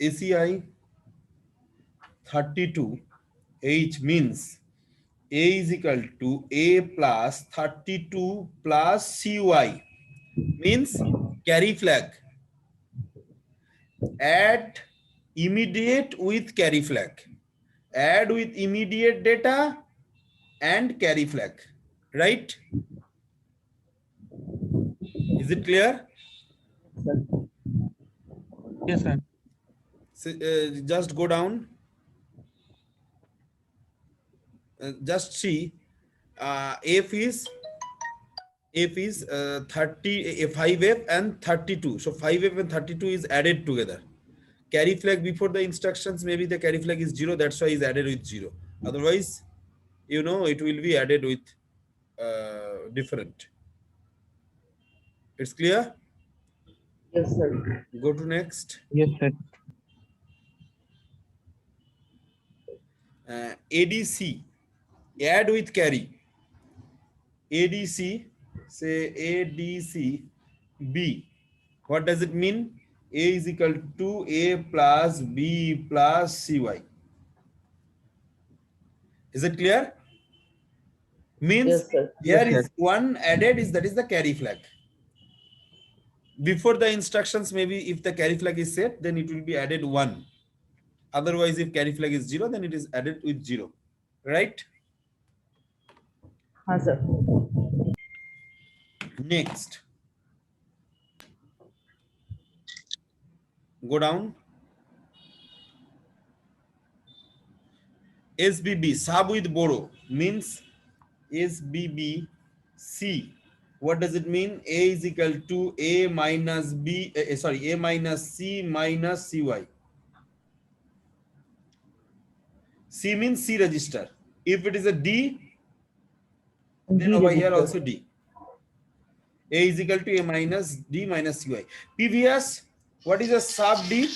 ACI 32 H means A is equal to A plus 32 plus CY means carry flag. Add immediate with carry flag. Add with immediate data and carry flag. Right? Is it clear? Yes, sir. So, just go down. Just see. F is 5F and 32. So 5F and 32 is added together. Carry flag before the instructions, maybe the carry flag is 0. That's why is added with 0. Otherwise, you know, it will be added with different. It's clear? Yes, sir. Go to next. Yes, sir. ADC, add with carry. ADC, say ADC B. What does it mean? A is equal to A plus B plus CY. Is it clear? Means Yes, sir. here Yes, sir. is one added, is that is the carry flag. Before the instructions, maybe if the carry flag is set, then it will be added 1. Otherwise, if carry flag is 0, then it is added with 0. Right? हाँ, sir. Next. Go down. SBB, sub with borrow, means SBB C. What does it mean? A is equal to A minus B, sorry, A minus C minus CY. C means C register. If it is a D, then over here also D. A is equal to A minus D minus CY. PVS, what is a sub D?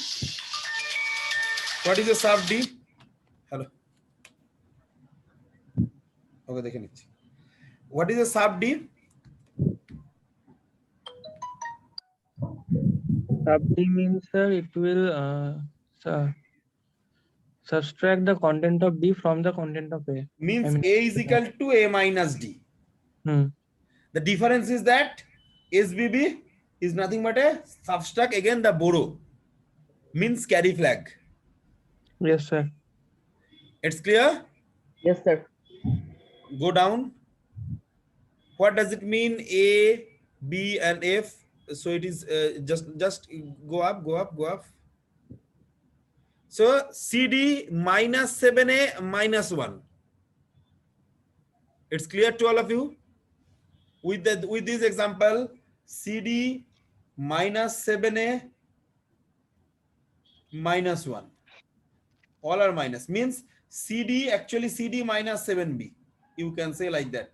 What is a sub D? Hello. Okay, দেখে নিচ্ছি. What is a sub D? Sub D means, sir, it will subtract the content of D from the content of A. Means A is equal to A minus D. The difference is that SBB is nothing but a subtract again the borrow. Means carry flag. Yes, sir. It's clear? Yes, sir. Go down. What does it mean? A, B, and F. So it is just go up, go up, go up. So CD minus 7A minus 1. It's clear to all of you? With this example, CD minus 7A minus 1. All are minus. Means CD, actually CD minus 7B. You can say like that.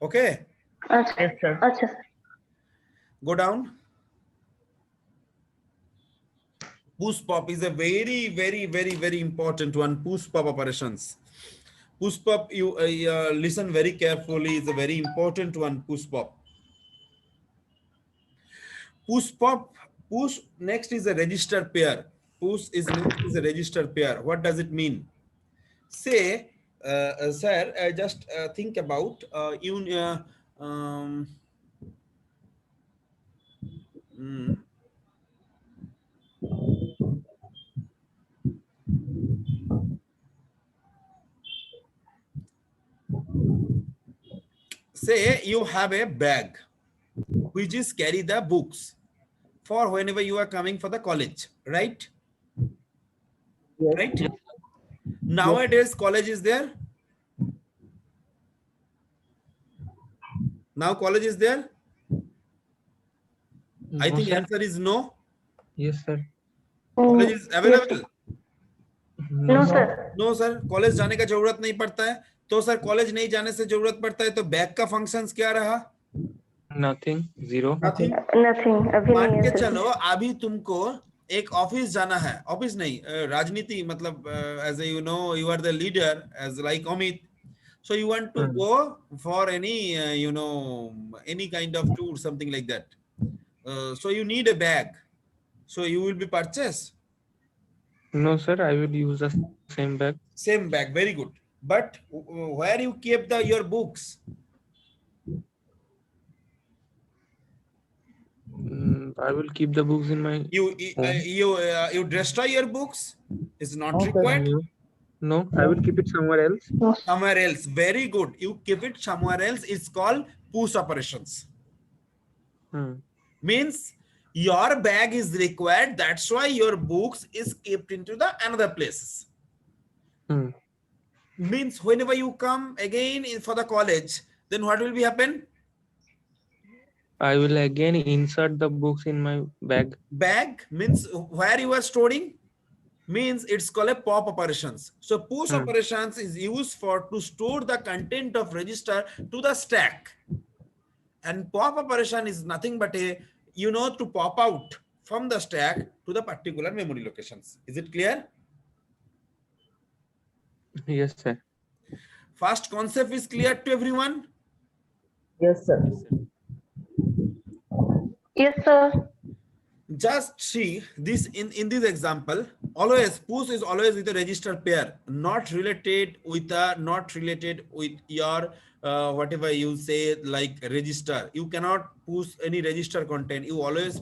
Okay? Yes, sir. Go down. Push pop is a very important one. Push pop operations. Push pop, you listen very carefully, is a very important one. Push pop. Push pop. Push next is a register pair. Push is next is a register pair. What does it mean? Say, sir, just think about say you have a bag which is carry the books for whenever you are coming for the college, right? Yes. Right? Nowadays, college is there. Now college is there. No, I think sir. answer is no. Yes, sir. College is available. No, sir. No sir, college जाने का जरूरत नहीं पड़ता है. तो sir college नहीं जाने से जरूरत पड़ता है तो बैग का फंक्शंस क्या रहा? Nothing. Zero. नथिंग. अभी मान नहीं के है सर. चलो अभी तुमको एक ऑफिस जाना है. ऑफिस नहीं, राजनीति मतलब as you know you are the leader as like Amit. So you want to go for any you know any kind of tour, something like that. So you need a bag. So you will be purchase No, sir. I will use the same bag. same bag. Very good. But where you keep your books? I will keep the books in my home. You destroy your books? Is not No, sir. required. No, no. I will keep it somewhere else. No. Somewhere else. Very good. You keep it somewhere else. It's called push operations. Hmm. Means your bag is required. That's why your books is kept into the another places. Hmm. Means whenever you come again for the college, then what will be happen? I will again insert the books in my bag. Bag means where you are storing, means it's called a pop operations. So push Hmm. operations is used for to store the content of register to the stack, and pop operation is nothing but a to pop out from the stack to the particular memory locations. Is it clear? Yes, sir. First concept is clear to everyone. Yes, sir. Yes, sir. Just see this in this example. Always push is always with a register pair, not related with your whatever you say like register. You cannot push any register content. You always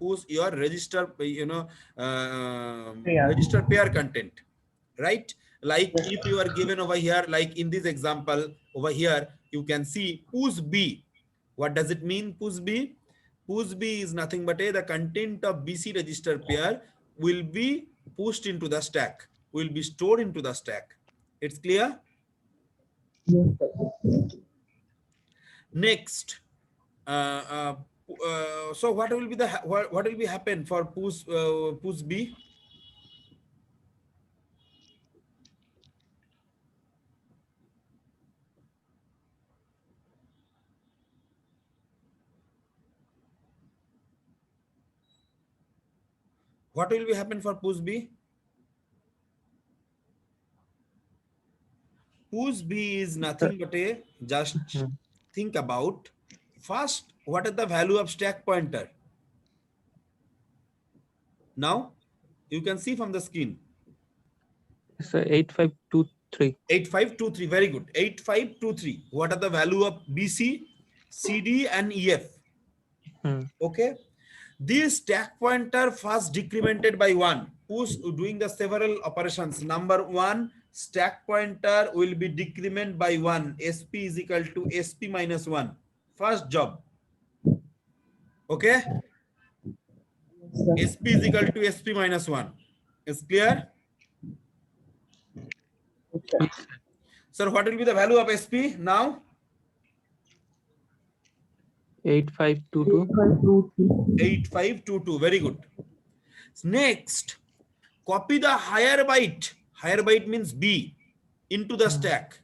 push your register Yeah. register pair content, right? Like if you are given over here, like in this example over here, you can see push B. What does it mean, push B? Push B is nothing but the content of BC register pair will be pushed into the stack, will be stored into the stack. It's clear? Yes, sir. Next, so what will be what will be happen for push B? What will be happen for push B? Push B is nothing but just Hmm. think about first what is the value of stack pointer. Now you can see from the screen It's 8523. 8523. Very good. 8523. What are the value of BC, CD, and EF? Hmm. Okay. This stack pointer first decremented by 1. Who's doing the several operations? Number 1, stack pointer will be decrement by 1. SP is equal to SP minus 1. First job. Okay. Yes, SP is equal to SP minus 1. Is clear? sir. Yes, sir. Sir, what will be the value of SP now? 8522. 8522. Very good. Next, copy the higher byte. Higher byte means B into the stack.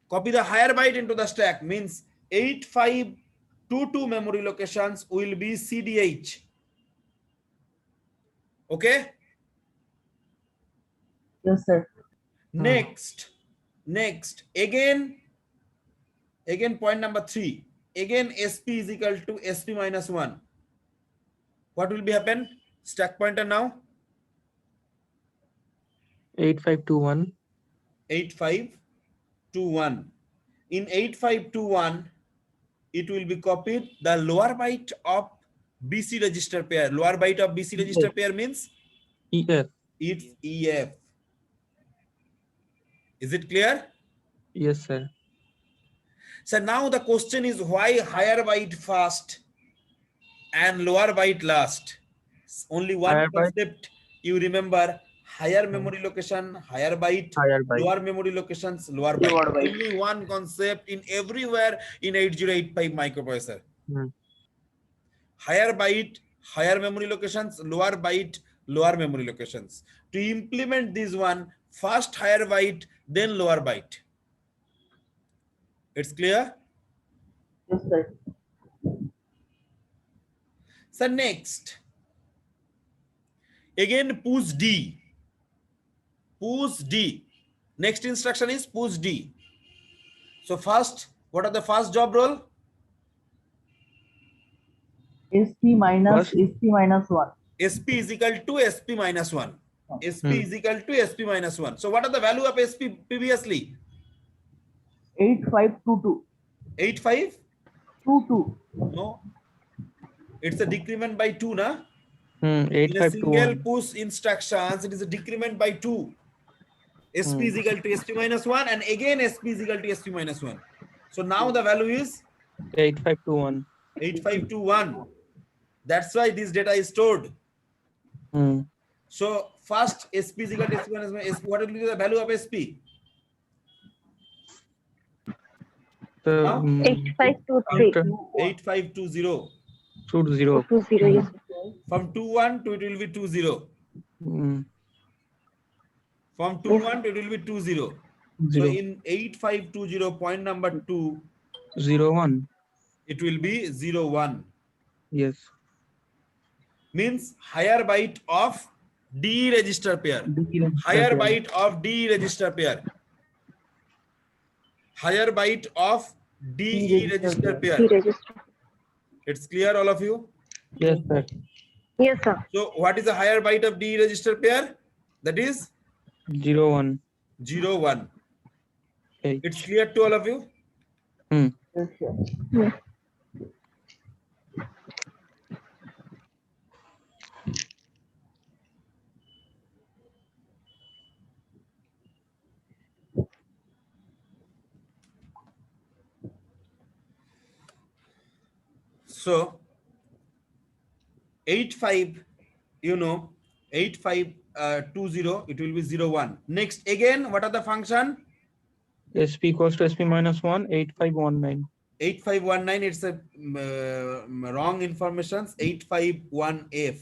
Copy the higher byte into the stack means 8522 memory locations will be CDH. Okay. Yes, sir. Next, again point number 3. Again SP is equal to SP minus 1. What will be happen? Stack pointer now 8521. 8521. In 8521, it will be copied the lower byte of BC register pair. Lower byte of BC register pair means EF. it's EF. Is it clear? Yes, sir. So now the question is why higher byte first and lower byte last? Only one Higher byte, concept you remember: higher memory location, higher byte, higher byte. lower memory locations, lower byte. Lower byte. Only one concept in everywhere in 8085 microprocessor. Hmm. Higher byte, higher memory locations, lower byte, lower memory locations. To implement this one, first higher byte, then lower byte. It's clear? Yes, sir. So next, again push D. Push D. Next instruction is push D. So first, what are the first job role? SP minus First? SP minus 1. SP is equal to SP minus 1. SP is equal to SP minus 1. So what are the value of SP previously? 8522. 85? 22. No. It's a decrement by 2, na? In a 8521. single push instructions, it is a decrement by 2. SP is equal to SP minus 1 and again SP is equal to SP minus 1. So now the value is 8521. 8521. That's why this data is stored. So first SP is equal to SP minus 1. SP, what will be the value of SP? So, Now? 8523. after 8520. 20. 20, yes. From 21 to it will be 20. Mm, From 21 to it will be 20. So 0. in 8520 point number 2, 01. it will be 01. Yes. Means higher byte of D register pair. D register Higher pair. byte of D register pair. Higher byte of DE register pair. register. It's clear, all of you? Yes, sir. Yes, sir. So what is the higher byte of DE register pair? That is 01. 01. H. It's clear to all of you? Hmm. Yes, sir. So 85, 8520, it will be 01. Next again, what are the function? SP equals to SP minus 1, 8519. 8519, it's a wrong information. 851F.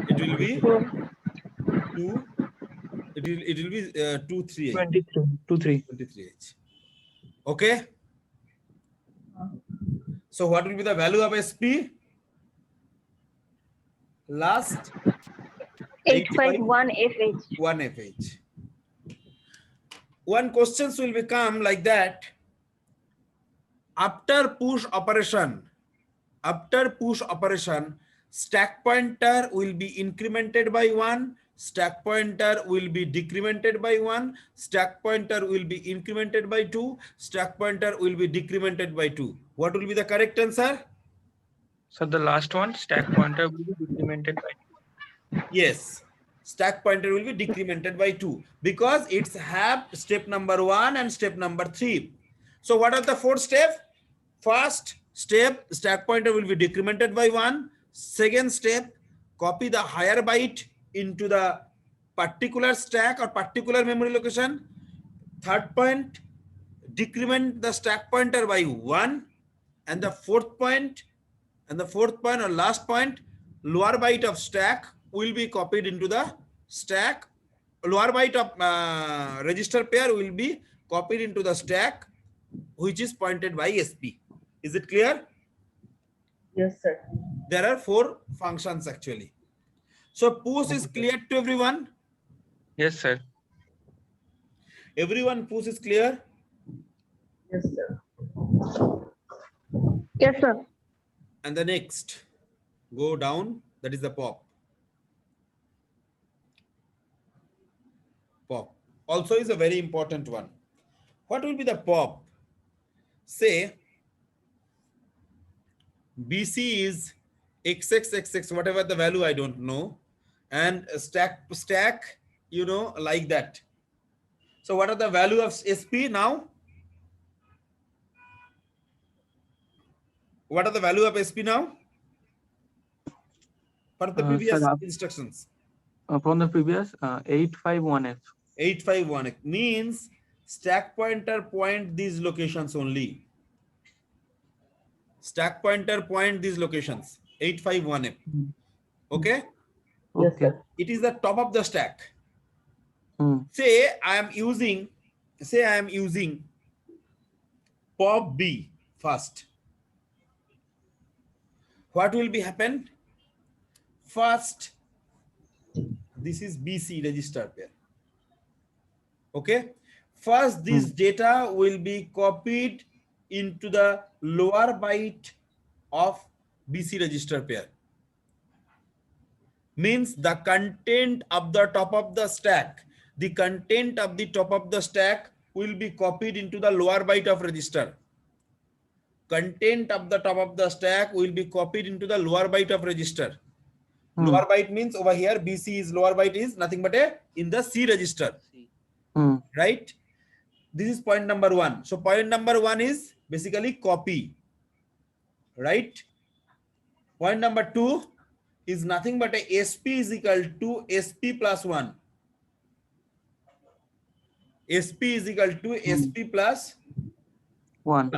It will be 2. It will be 23H. 23. 23H. Okay. So what will be the value of SP? Last 851 FH. 1 FH. One questions will become like that. After push operation, stack pointer will be incremented by 1, stack pointer will be decremented by 1, stack pointer will be incremented by 2, stack pointer will be decremented by 2. What will be the correct answer? So the last one, stack pointer will be decremented by 2. Yes, stack pointer will be decremented by 2 because it's have step number 1 and step number 3. So what are the 4 steps? First step, stack pointer will be decremented by 1. Second step, copy the higher byte into the particular stack or particular memory location. Third point, decrement the stack pointer by 1. And the fourth point or last point, lower byte of stack will be copied into the stack. Lower byte of register pair will be copied into the stack, which is pointed by SP. Is it clear? Yes, sir. There are 4 functions actually. So push is clear to everyone? Yes, sir. Everyone, push is clear? Yes, sir. Yes, sir. And the next, go down, that is the pop. Pop also is a very important one. What will be the pop? Say BC is XXXX, whatever the value, I don't know, and stack, like that. So what are the value of SP now? What are the value of SP now? For the previous sir, instructions. From the previous 851F. 851 means stack pointer point these locations only. Stack pointer point these locations. 851F. Okay? Yes, sir. It is the top of the stack. Hmm. Say I am using pop B first. What will be happen? First, this is BC register pair. Okay. First, this data will be copied into the lower byte of BC register pair. Means the content of the top of the stack, the content of the top of the stack will be copied into the lower byte of register. Content of the top of the stack will be copied into the lower byte of register. Lower byte means over here BC is lower byte is nothing but a in the C register, right? This is point number 1. So point number 1 is basically copy, right? Point number 2 is nothing but a SP is equal to SP plus 1. SP is equal to SP plus 1.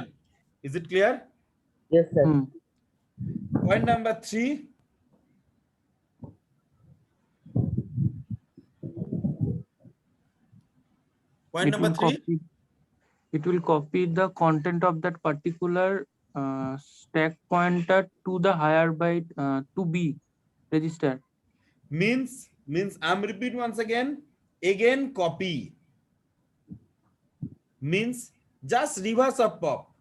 Is it clear? Yes, sir. Point number 3. Point number 3. It will copy the content of that particular stack pointer to the higher byte to B register. Means I'm repeat once again copy means just reverse of pop.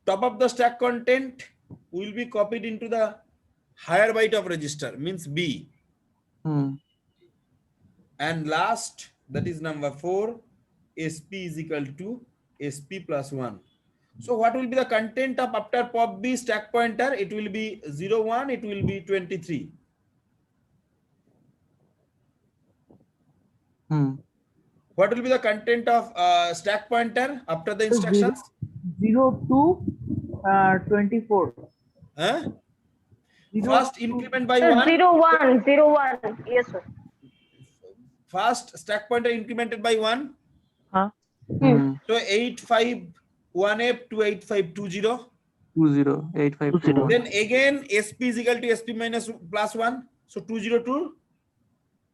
Top of the stack content will be copied into the higher byte of register, means B. And last, that is number 4, SP is equal to SP plus 1. So what will be the content of after pop B stack pointer? It will be 0, 1, it will be 23. What will be the content of stack pointer after the instructions? 0 to 24. Huh? 0 First to- increment by Sir, 1. 0, 1, 0, 1. Yes, sir. First stack pointer incremented by 1. So 851F to 8520. 20, 8520. Then again SP is equal to SP minus plus 1. So 202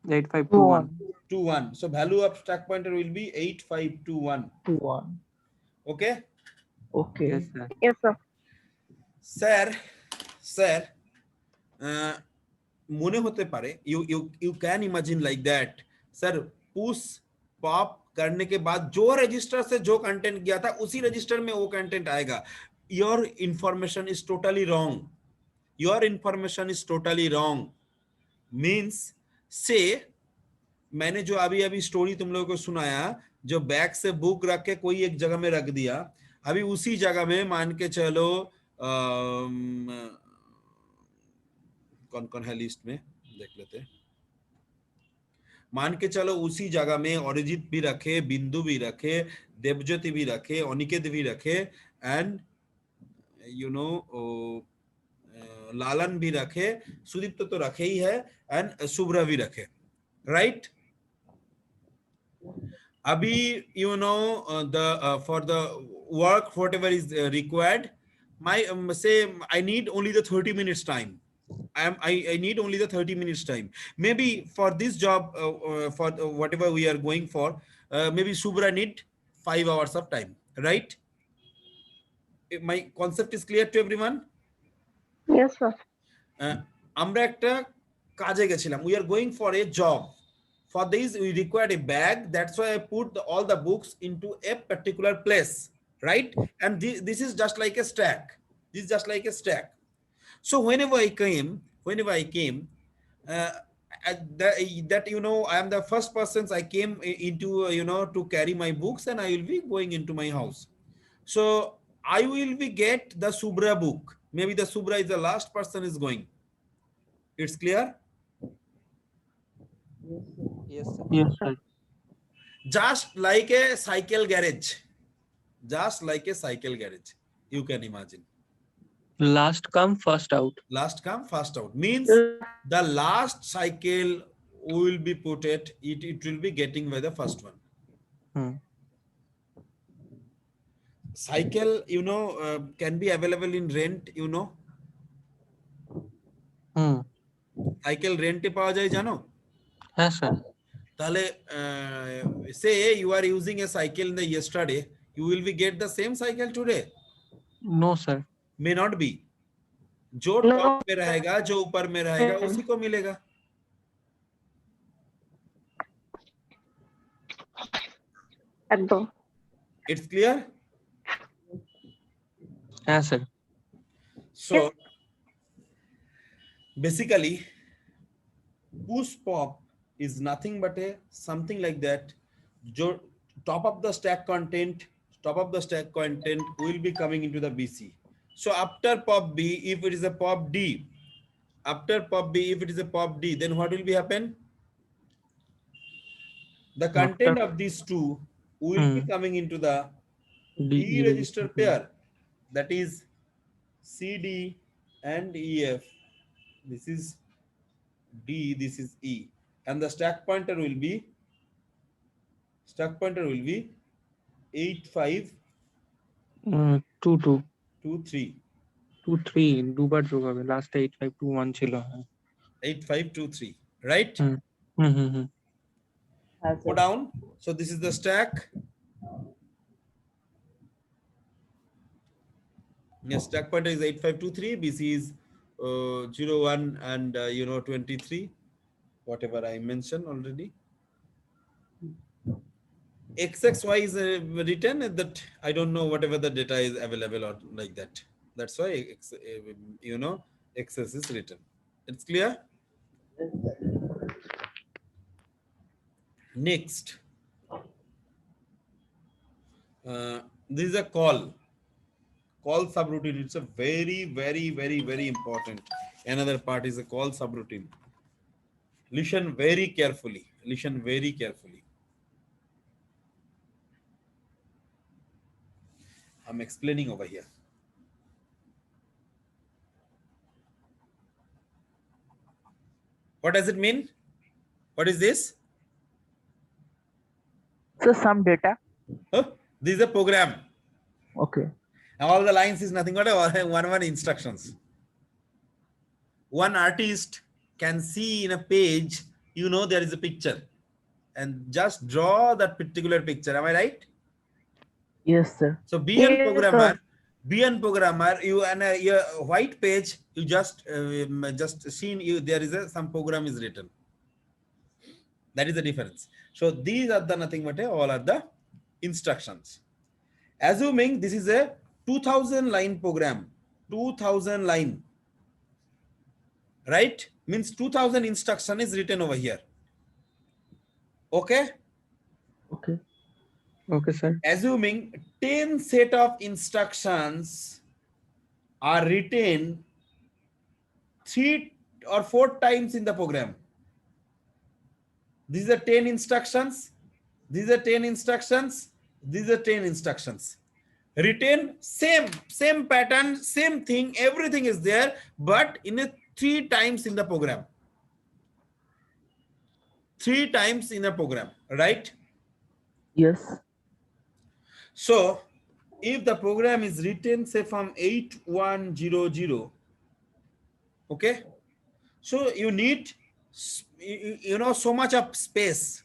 8521. 21. So value of stack pointer will be 8521. 1. Okay. Okay. Yes, sir. Yes, sir. Sir, মনে হতে পারে you can imagine like that. Sir, push pop करने के बाद जो register से जो content गया था उसी रजिस्टर में वो कंटेंट आएगा. Your information is totally wrong. Your information is totally wrong. Means say मैंने जो अभी स्टोरी तुम लोगों को सुनाया, जो बैग से बुक रख के कोई एक जगह में रख दिया, अभी उसी जगह में मान के चलो कौन कौन है लिस्ट में देख लेते हैं. मान के चलो उसी जगह में अरिजीत भी रखे, बिंदु भी रखे, देवज्योति भी रखे, अनिकेत भी रखे, एंड यू नो लालन भी रखे, सुदीप्त तो रखे ही है, एंड शुभ्रा भी रखे, right? Abhi, you know, for the work whatever is required, my say I need only the 30 minutes time. I need only the 30 minutes time. Maybe for this job, for whatever we are going for, maybe Subra need 5 hours of time, right? My concept is clear to everyone? Yes, sir. আমরা একটা কাজে গেছিলাম. We are going for a job. For this, we required a bag. That's why I put all the books into a particular place, right? And this is just like a stack. This is just like a stack. So whenever I came, that you know, I am the first person I came into, you know, to carry my books, and I will be going into my house. So I will be get the Subra book. Maybe the Subra is the last person is going. It's clear? Yes, sir. Yes, sir. Just like a cycle garage. Just like a cycle garage. You can imagine. Last come, first out. Last come, first out. Means the last cycle will be put it will be getting by the first one. Cycle, you know, can be available in rent, you know. Cycle rent e পাওয়া যায় জানো? Yes, sir. তাহলে say you are using a cycle in the yesterday, you will be get the same cycle today? No, sir. May not be. जो top पे रहेगा, जो ऊपर में रहेगा, उसी को मिलेगा. एकदम. It's clear? Yes, sir. So basically, push pop is nothing but a something like that. Jo top of the stack content, top of the stack content will be coming into the BC. So after pop B, if it is a pop D, after pop B, if it is a pop D, then what will be happen? The content After of these two will be coming into the E register register. pair, that is CD and EF. This is D, this is E, and the stack pointer will be 8523. 2 2 দুবার যোগ হবে লাস্টে 8521 ছিল 8523, right? Hmm hmm hmm hmm Go down. So this is the stack. Yes, stack pointer is 8523. BC is 01 and 23, whatever I mentioned already. XXY is written that I don't know whatever the data is available or like that. That's why XS is written. It's clear. Next, this is a call subroutine. It's a very important. Another part is a call subroutine. Listen very carefully. I'm explaining over here. What does it mean? What is this? So some data. This is a program. Okay. And all the lines is nothing but one instructions. One artist can see in a page, there is a picture, and just draw that particular picture. Am I right? Yes, sir. So Yes, programmer, you and your white page, you just seen there is some program is written. That is the difference. So these are the nothing but all are the instructions. Assuming this is a 2000 line program, 2000 line, right? Means 2000 instruction is written over here. Okay? Okay. Okay, sir. Assuming 10 set of instructions are written 3 or 4 times in the program. These are 10 instructions. These are 10 instructions. These are 10 instructions. Written same pattern, same thing, everything is there, but in a 3 times in the program. 3 times in a program, right? Yes. So if the program is written say from 8100, okay, so you need so much of space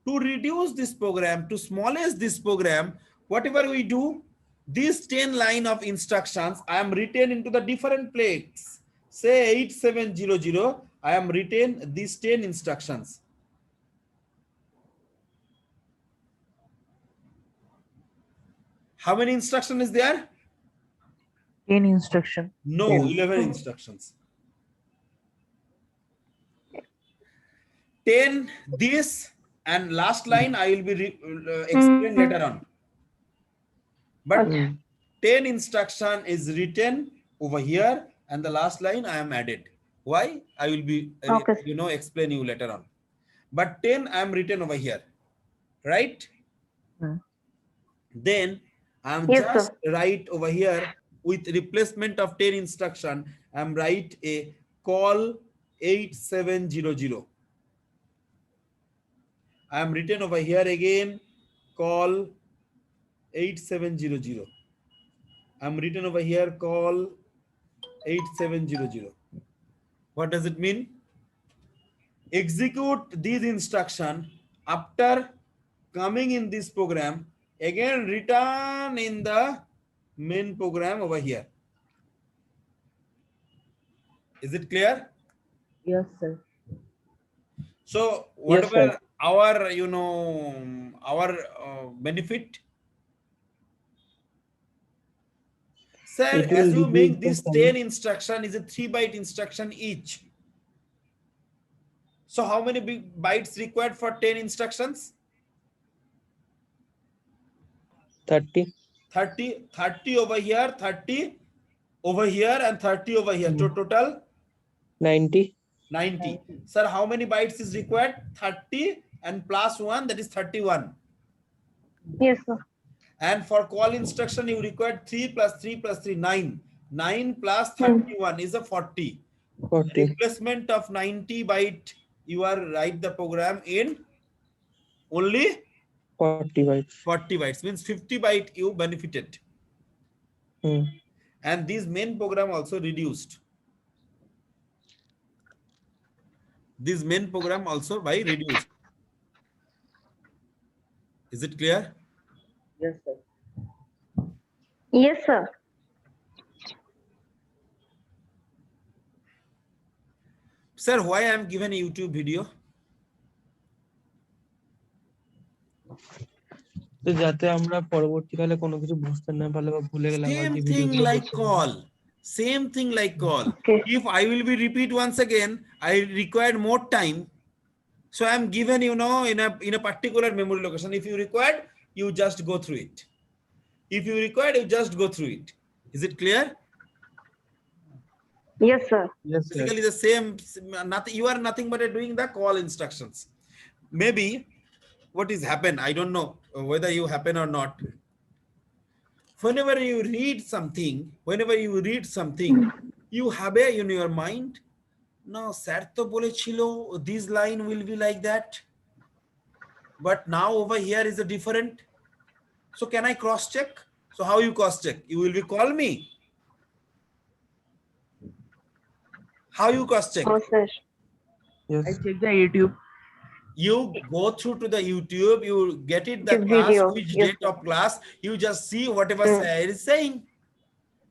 to reduce this program, to smallest this program. Whatever we do, these 10 line of instructions I am written into the different plates. Say 8700, I am written these 10 instructions. How many instruction is there? 10 instruction. No, 10. 11 instructions. 10 this, and last line I will be explain later on. But 10 instruction is written over here, and the last line I am added. Why? I will be explain you later on. But 10 I am written over here, right? Then I am just write over here with replacement of 10 instruction. I am write a call 8700. I am written over here again call 8700. I am written over here call 8700. What does it mean? Execute these instruction after coming in this program, again return in the main program over here. Is it clear? Yes, sir. So whatever our benefit, Sir, It will assuming reduce the this sum. 10 instruction is a 3-byte instruction each. So how many bytes required for 10 instructions? 30. 30 over here, 30 over here, and 30 over here. So total 90. 90. Sir, how many bytes is required? 30 and plus 1, that is 31. Yes, sir. And for call instruction, you require 3 plus 3 plus 3, 9. 9 plus 31 is a 40. 40. Replacement of 90 byte, you are write the program in only 40 bytes. 40 bytes, means 50 byte you benefited. Hmm. And this main program also reduced. This main program also by reduced. Is it clear? Yes, sir. Yes, sir. Sir, why I am given a YouTube video? তো যাতে আমরা পরবর্তীকালে কোনো কিছু বুঝতে না পারলে বা ভুলে গেলে আমরা Same যে thing ভিডিওগুলো like call. Same thing like call. Okay. If I will be repeat once again, I required more time. So I am given, you know, in a particular memory location. If you required, you just go through it. If you required, you just go through it. Is it clear? Yes, sir. Yes, sir. Basically the same, nothing, you are nothing but doing the call instructions. Maybe what is happen, I don't know whether you happen or not. Whenever you read something, you have a in your mind, no, sir to bolechilo this line will be like that, but now over here is a different. So can I cross check? So how you cross check? You will be call me. How you cross check? Oh, sir. Yes. I check the YouTube. You go through to the YouTube, you get it the The class, video, which yes, date of class, you just see whatever sir is saying,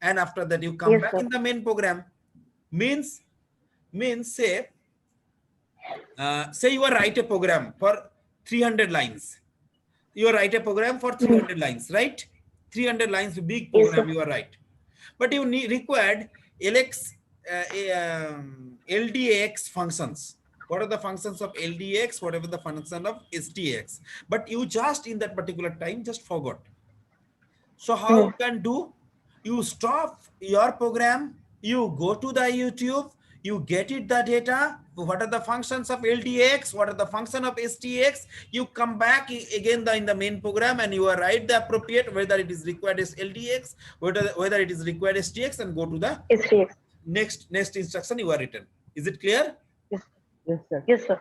and after that you come Yes, back sir. in the main program. Means say say you are write a program for 300 lines. You write a program for 300 lines, right? 300 lines, big program, sir. you are right. But you required LX, LDAX functions. What are the functions of LDAX? Whatever the function of STX. But you just in that particular time just forgot. So how you can do? You stop your program, you go to the YouTube, you get it the data, what are the functions of LDX, what are the function of STX, you come back again in the main program and you are write the appropriate, whether it is required as LDX, whether it is required STX, and go to the STX. next instruction you are written. Is it clear? Yes. Yes, sir. Yes, sir.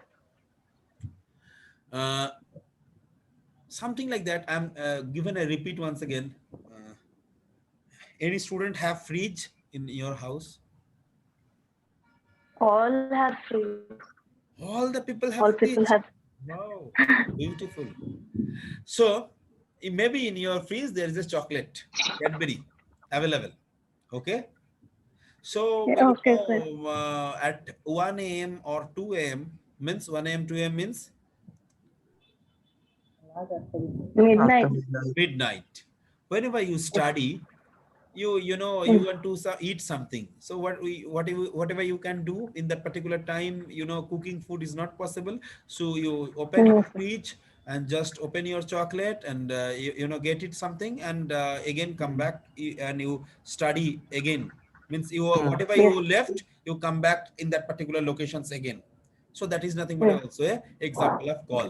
Something like that. I'm given a repeat once again. Any student have fridge in your house? All have free. All the people have All fridge. people have. Wow, beautiful. So maybe in your fridge there is a chocolate Cadbury available. Okay. So Okay, sir. at 1 a.m. or 2 a.m. means 1 a.m. 2 a.m. means Midnight. midnight. Whenever you study, you know you want to eat something. So whatever you can do in that particular time, you know, cooking food is not possible. So you open your fridge and just open your chocolate and you know, get it something, and again come back and you study again. Means you whatever you left, you come back in that particular locations again. So that is nothing but also a example of call.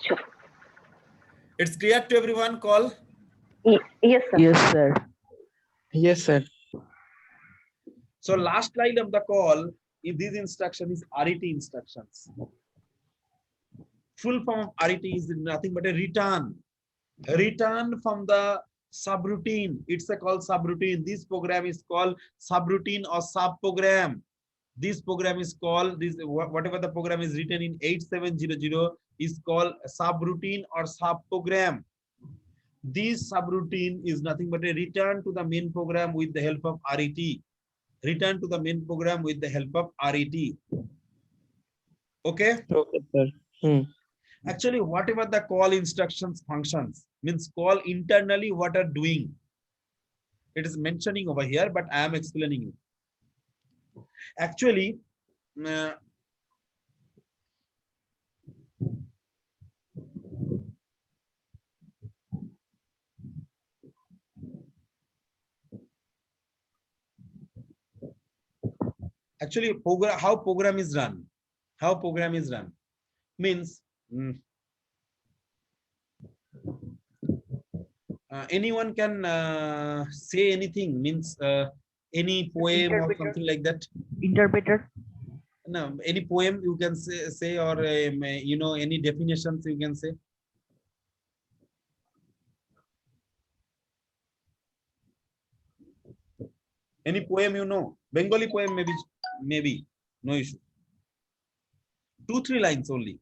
Sure. It's clear to everyone, call? Yes, sir. Yes, sir. Yes, sir. So last line of the call, if this instruction is RET instructions. Full form of RET is nothing but a return. Return from the subroutine. It's a called subroutine. This program is called subroutine or subprogram. This program is called, this whatever the program is written in 8700 is called subroutine or subprogram. This subroutine is nothing but a return to the main program with the help of RET. Return to the main program with the help of RET. Okay. Okay, sir. Actually, whatever the call instructions functions means call internally what are doing. It is mentioning over here, but I am explaining you. Actually, uh, program, how program is run, means anyone can say anything, means any poem or Interpreter. something like that. Interpreter. No, any poem you can say or you know, any definitions you can say. Any poem, you know, Bengali poem, maybe, no issue. 2-3 lines only.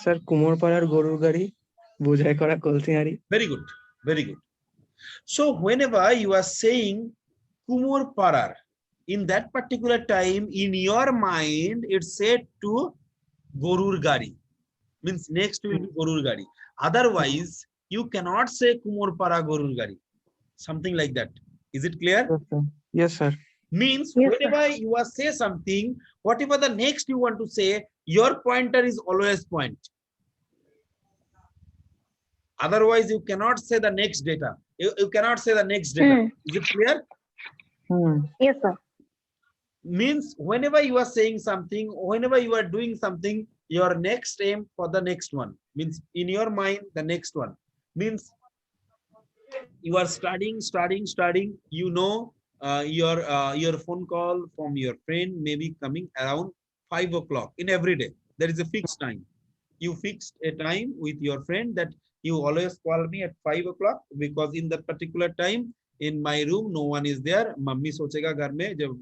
Sir কুমোরপাড়ার গরুর গাড়ি বোঝাই করা কলসি হাঁড়ি। Very good, very good. So whenever you are saying Kumar Parar, in that particular time, in your mind, it's said to Gorur Gari, means next will be Gorur Gari. Otherwise, you cannot say Kumar Para Gorur Gari, something like that. Is it clear? Yes, sir. Means Yes, whenever you are say something, whatever the next you want to say, your pointer is always point. Otherwise, you cannot say the next data. You cannot say the next data. Is it clear? Yes, sir. Means whenever you are saying something, whenever you are doing something, your next aim for the next one, means in your mind the next one, means you are studying, you know, your phone call from your friend may be coming around 5 o'clock in every day. There is a fixed time. You fixed a time with your friend that you always call me at 5 o'clock, because in that particular time in my room no one is there. Mummy सोचेगा घर में जब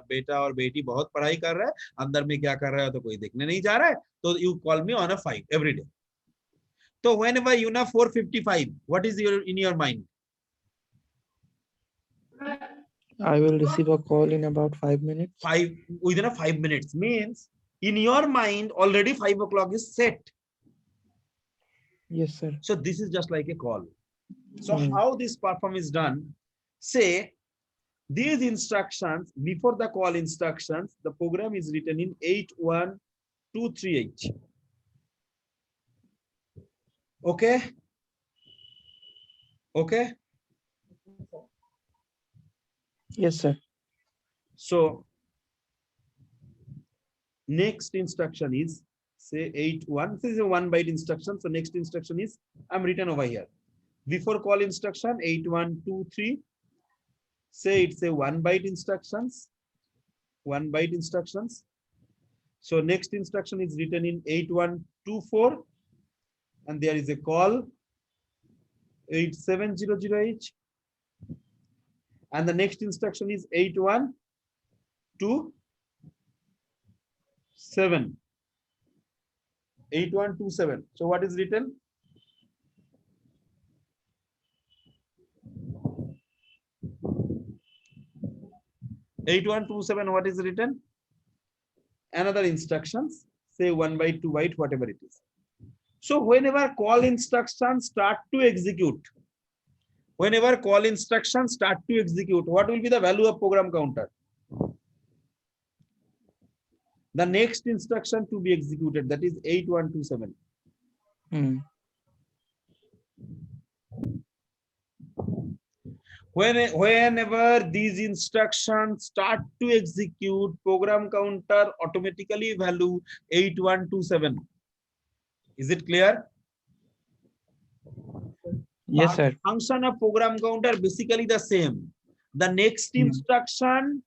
बेटा और बेटी बहुत पढ़ाई कर रहा है, अंदर में क्या कर रहा है तो कोई देखने नहीं जा रहा है, तो you call me on a 5 every day. So whenever you know 4:55, what is in your mind? I will receive a call in about 5 minutes. Within a 5 minutes means in your mind already 5 o'clock is set. Yes, sir. So this is just like a call. So how this perform is done? Say these instructions, before the call instructions, the program is written in 81238. Okay. Okay. Yes, sir. So next instruction is say 81. This is a 1 byte instruction. So next instruction is I'm written over here. Before call instruction 8123. Say it's a 1 byte instructions. 1 byte instructions. So next instruction is written in 8124. And there is a call 8700H. And the next instruction is 8127. 8127. So what is written? What is written? Another instructions, say 1 byte, 2 byte, whatever it is. So whenever call instructions start to execute, what will be the value of program counter? The next instruction to be executed, that is 8127. Whenever these instructions start to execute, program counter automatically value 8127. Is it clear? Yes, sir. Function of program counter basically the same. The next instruction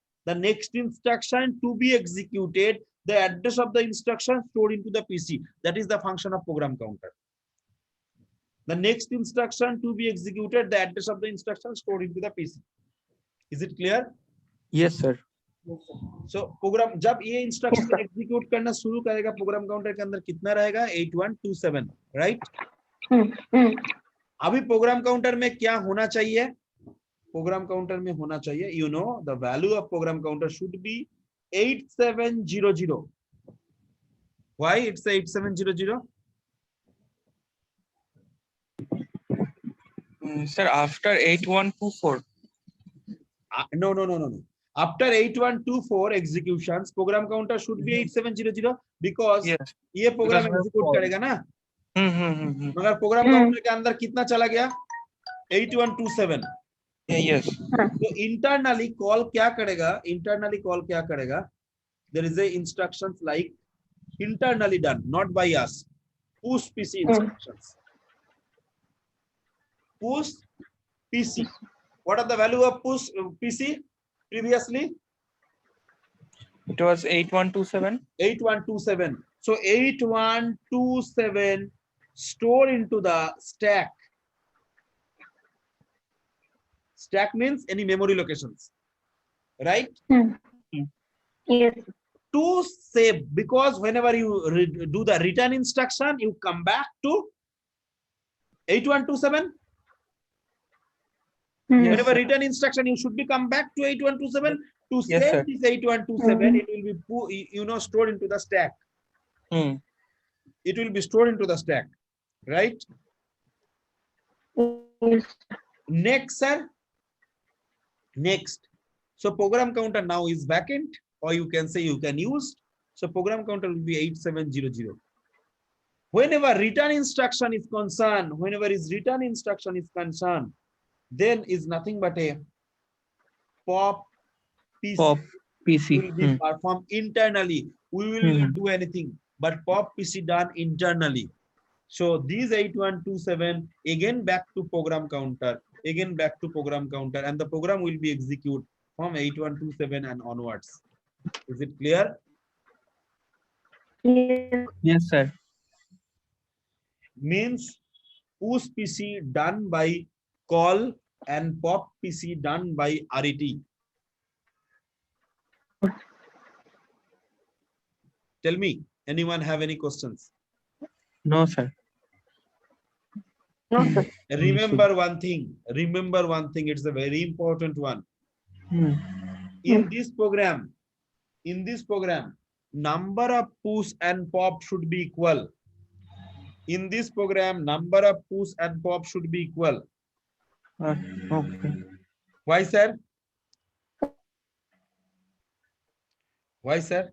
to be executed, the address of the instruction stored into the PC. That is the function of program counter. The next instruction to be executed, the address of the instruction stored into the PC. Is it clear? Yes, sir. So program जब ये instruction execute करना शुरू करेगा, program counter के अंदर कितना रहेगा? 8127, right? अभी program counter में क्या होना चाहिए? Program counter में होना चाहिए, you know, the value of program counter should be 8700. Why it's a 8700? Sir, after 8124. No. After 8124 executions, program counter should be 8700 because Yes. ये program Because we have execute called. करेगा ना, Hmm. मगर program counter के अंदर कितना चला गया? 8127. Yes. तो internally call क्या करेगा? Internally call क्या करेगा? There is a instructions like internally done, not by us. Push PC instructions. Push PC. What are the value of push PC previously? It was 8127. 8127. So 8127 store into the stack. Stack means any memory locations, right? Yes. To save, because whenever you do the return instruction, you come back to 8127. Whenever return instruction, you should be come back to 8127 to Yes, save sir. this 8127. It will be stored into the stack. It will be stored into the stack, right? Yes. Next, sir. Next. So program counter now is vacant, or you can say you can use. So program counter will be 8700. Whenever return instruction is concerned, then is nothing but a pop PC. Pop PC. Will be performed internally. We will not do anything, but pop PC done internally. So these 8127 again back to program counter, and the program will be executed from 8127 and onwards. Is it clear? Yes, sir. Means push PC done by call and pop PC done by RET. Tell me, anyone have any questions? No, sir. No, sir. Remember one thing, it's a very important one. In this program, number of push and pop should be equal. In this program, number of push and pop should be equal. Okay. Why, sir? Why, sir?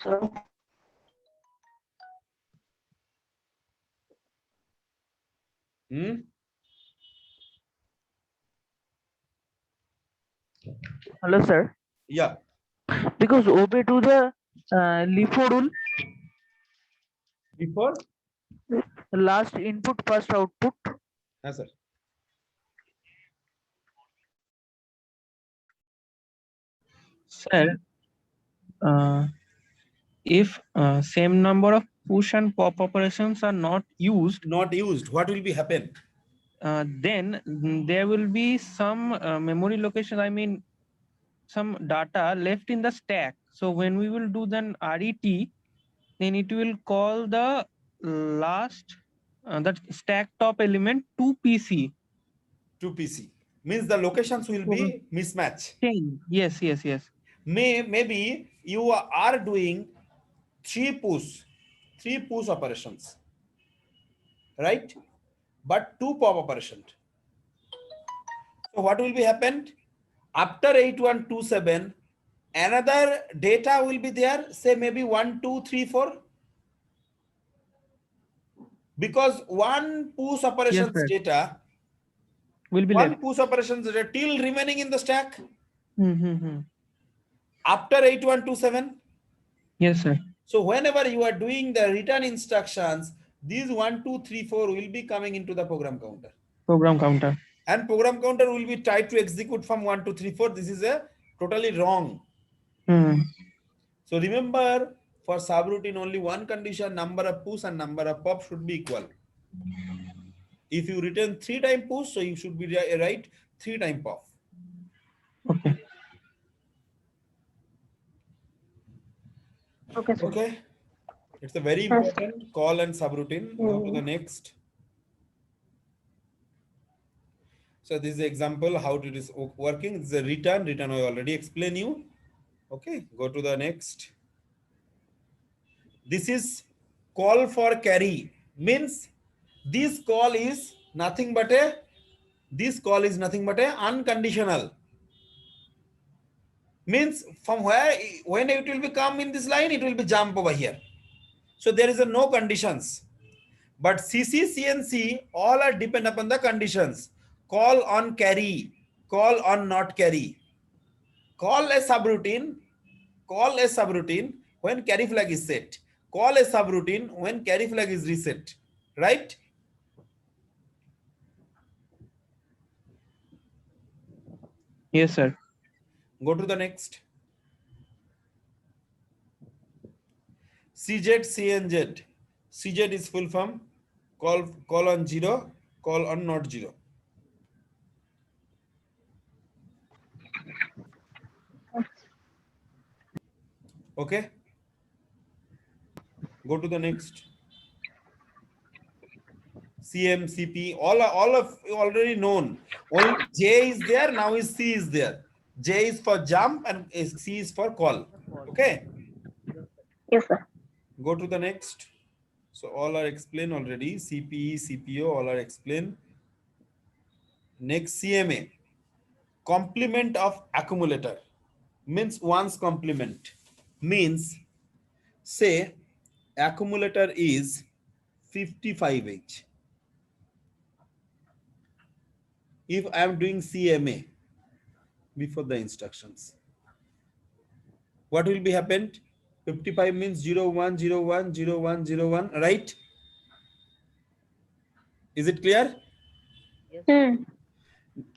So, Hello, sir. Yeah. Because obey to the LIFO rule, Before? last input, first output. Yes, sir. Sir, if same number of push and pop operations are not used, what will be happen? then there will be some memory location, I mean some data left in the stack. So when we will do then RET, then it will call the last that stack top element to PC. To PC means the locations will be mismatch. Yes. Maybe you are doing three push operations, right? But two pop operations. So what will be happened after 8127? Another data will be there, say maybe 1, 2, 3, 4. Because one push operations data will be one left. push operations data till remaining in the stack. After 8127. Yes, sir. So whenever you are doing the return instructions, these 1, 2, 3, 4 will be coming into the program counter. And program counter will be tried to execute from 1, 2, 3, 4. This is a totally wrong. So remember, for subroutine only one condition, number of push and number of pop should be equal. If you return 3 times push, so you should be write 3 times pop. Okay. okay, sir. Okay. It's a very important call and subroutine. Go to the next. So this is the example how it is working. It's a return. Return I already explained you. Okay, go to the next. This is call for carry. Means this call is nothing but a unconditional. Means from where, when it will be come in this line, it will be jump over here. So there is a no conditions. But CC, CNC all are depend upon the conditions. Call on carry, call on not carry. Call a subroutine when carry flag is set. Call a subroutine when carry flag is reset. Right? Yes, sir. Go to the next. CZ, CNZ. CZ is full form. Call on 0, call on not 0. Okay. Go to the next. CM, CP, all of you already known. Only J is there, now is C is there. J is for jump and C is for call. Okay. Yes, sir. Go to the next. So all are explained already. CPE, CPO, all are explained. Next, CMA. Complement of accumulator. Means one's complement. Means, say, accumulator is 55H. If I am doing CMA before the instructions, what will be happened? 55 means 0, 1, 0, 1, 0, 1, 0, 1, right? Is it clear? Hmm.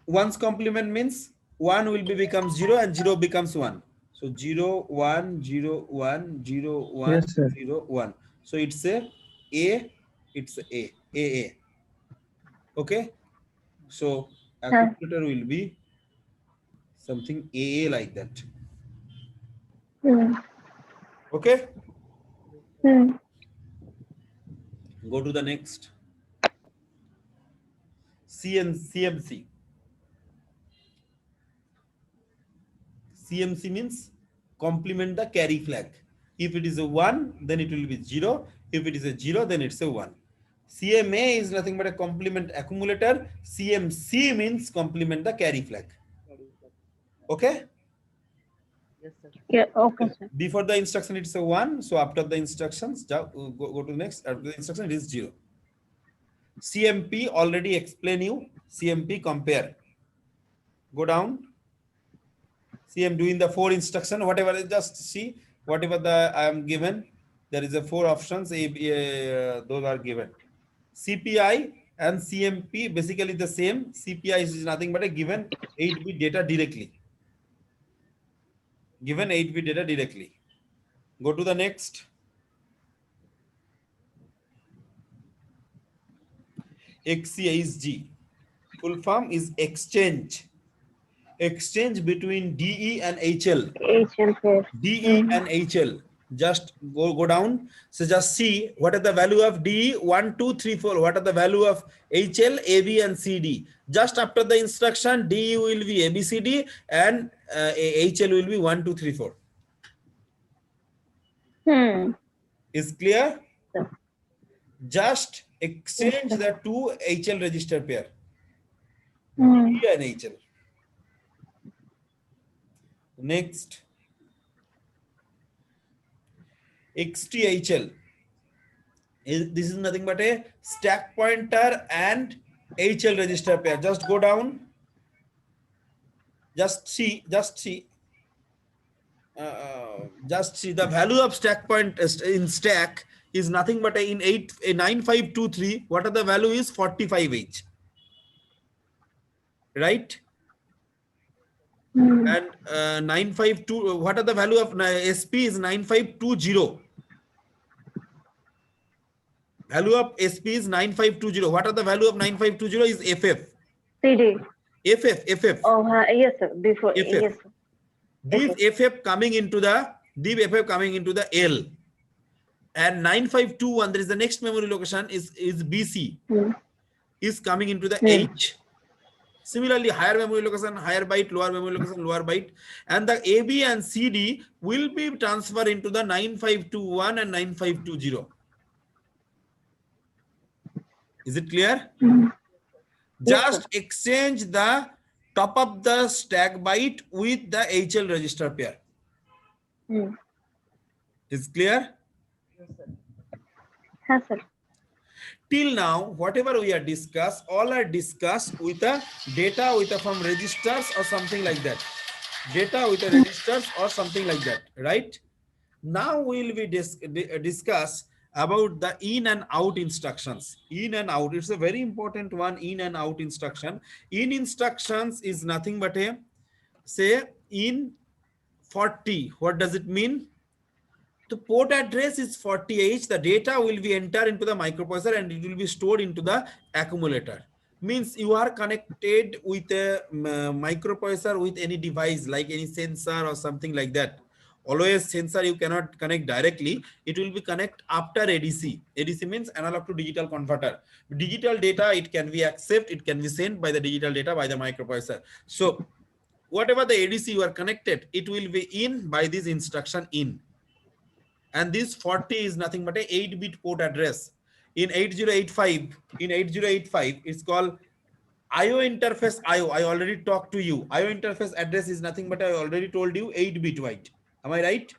One's complement means 1 will be becomes 0 and 0 becomes 1. So 0, 1, 0, 1, 0, 1, Yes, sir. 0, 1. So it's a, it's a. Okay. So accumulator will be something AA like that. Hmm. Okay. Hmm. Go to the next. CMC. CMC means complement the carry flag. If it is a 1, then it will be 0. If it is a 0, then it's a 1. CMA is nothing but a complement accumulator. CMC means complement the carry flag. Okay? Yeah, okay, sir. Before the instruction, it's a 1. So after the instructions, go to the next. After the instruction, it is 0. CMP already explain you. CMP compare. Go down. See, I'm doing the 4 instruction, whatever, just see whatever I am given. There is a 4 options, those are given. CPI and CMP basically the same. CPI is nothing but a given 8-bit data directly. Given 8-bit data directly. Go to the next. XCHG. Full form is exchange. Exchange between DE and HL. HL. DE and HL. Just go down. So just see what are the value of DE 1, 2, 3, 4. What are the value of HL, AB, and CD. Just after the instruction, DE will be ABCD and HL will be 1, 2, 3, 4. Hmm. Is clear? Sir. Just exchange the 2 HL register pair. Hmm. DE and HL. Next. XTHL. This is nothing but a stack pointer and HL register pair. Just go down. Just see the value of stack point in stack is nothing but in 9523. What are the value is 45H, right? Hmm. And 952. What are the value of SP is 9520. Value of SP is 9520. What are the value of 9520 is FF. CD. FF. Oh, yes, sir. Before. FF. Yes, sir. This FF coming into the L, and 9521, there is the next memory location is BC, Hmm. is coming into the H. Similarly, higher memory location, higher byte, lower memory location, lower byte. And the AB and CD will be transferred into the 9521 and 9520. Is it clear? Yes, Just sir. exchange the top of the stack byte with the HL register pair. Hmm. Is clear? Yes, sir. Till now, whatever we are discussed, all are discussed with a data with a from registers or something like that. Data with a registers or something like that, right? Now we will be discuss about the in and out instructions. In and out, it's a very important one. In and out instruction. In instructions is nothing but a say in 40. What does it mean? The port address is 40H. The data will be entered into the microprocessor and it will be stored into the accumulator. Means you are connected with a microprocessor with any device like any sensor or something like that. Always sensor you cannot connect directly. It will be connect after ADC. ADC means analog to digital converter. Digital data, it can be accepted, it can be sent by the digital data by the microprocessor. So whatever the ADC you are connected, it will be in by this instruction in. And this 40 is nothing but a 8-bit port address. In 8085 it's called IO interface. I already talked to you. IO interface address is nothing but I already told you 8-bit wide. Am I right?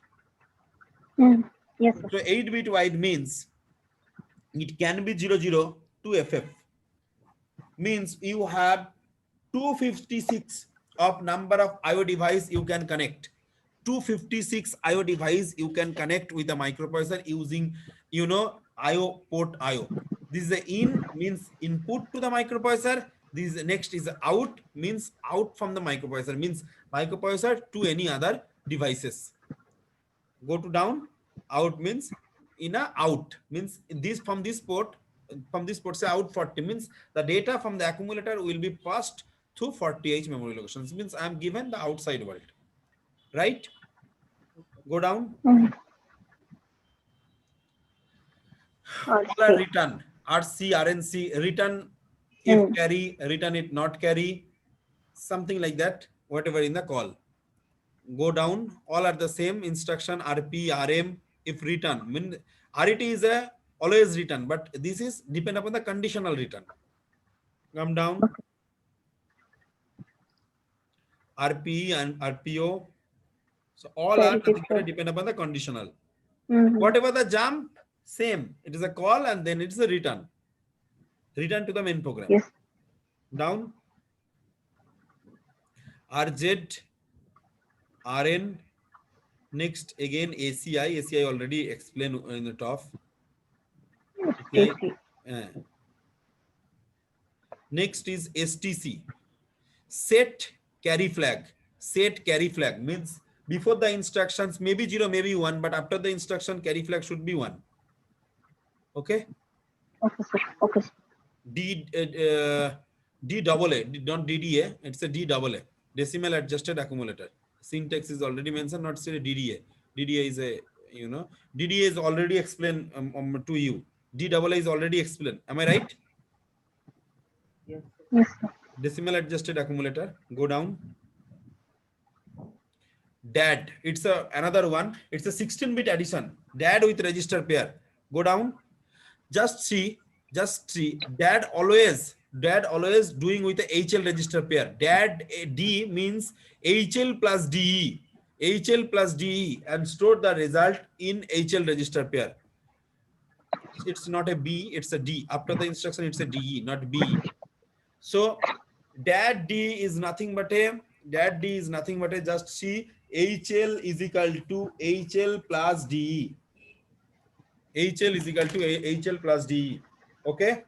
Hmm. Yes, sir. So 8-bit wide means it can be 00 to FF. Means you have 256 of number of IO device you can connect. 256 IO device you can connect with a microprocessor using, IO port IO. This is the in means input to the microprocessor. This next is out means out from the microprocessor means microprocessor to any other devices. Go to down. Out means in a out means this from this port say out 40 means the data from the accumulator will be passed through 40H memory locations means I am given the outside world, right? Go down. Hmm. All are Okay. written RC RNC written if Hmm. carry, written it not carry, something like that, whatever in the call. Go down, all are the same instruction RP RM if written mean RET is a always written but this is depend upon the conditional written. Come down. RPE and RPO, so all are nothing but Register. depend upon the conditional. Hmm. Whatever the jump, same, it is a call and then it's a return to the main program. Yes. Down. RZ RN, next again ACI already explained in the top. ACI, STC. next is STC, set carry flag. Set carry flag means before the instructions maybe 0 maybe 1 but after the instruction carry flag should be 1. Okay. Okay, sir. Okay, sir. D double A, not DDA, it's a D double A, decimal adjusted accumulator. Syntax is already mentioned, not say DDA. DDA is a, DDA is already explained to you. D double A is already explained. Am I right? Yes, sir. Decimal adjusted accumulator. Go down. DAD, it's another one. It's a 16-bit addition. DAD with register pair. Go down. Just see, DAD always doing with the HL register pair. DAD D means HL plus DE. HL plus DE and store the result in HL register pair. It's not a B, it's a D. After the instruction, it's a DE, not B. So DAD D is nothing but a just see HL is equal to HL plus DE. HL is equal to HL plus DE. Okay.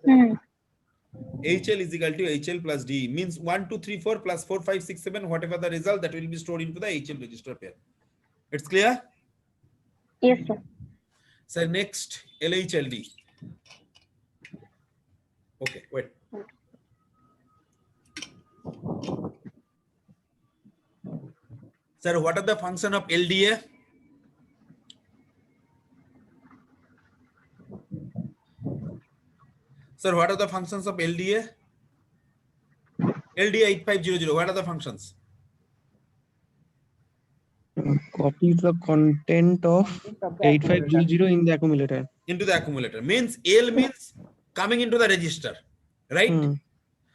Hmm. HL is equal to HL plus DE means 1, 2, 3, 4 plus 4, 5, 6, 7, whatever the result that will be stored into the HL register pair. It's clear? Yes, sir. So next LHLD. Okay, wait. Sir, what are the function of LDA? Sir, what are the functions of LDA? LD8500. What are the functions? Copy the content of 8500 in the accumulator. Into the accumulator. Means L means coming into the register, right? Hmm.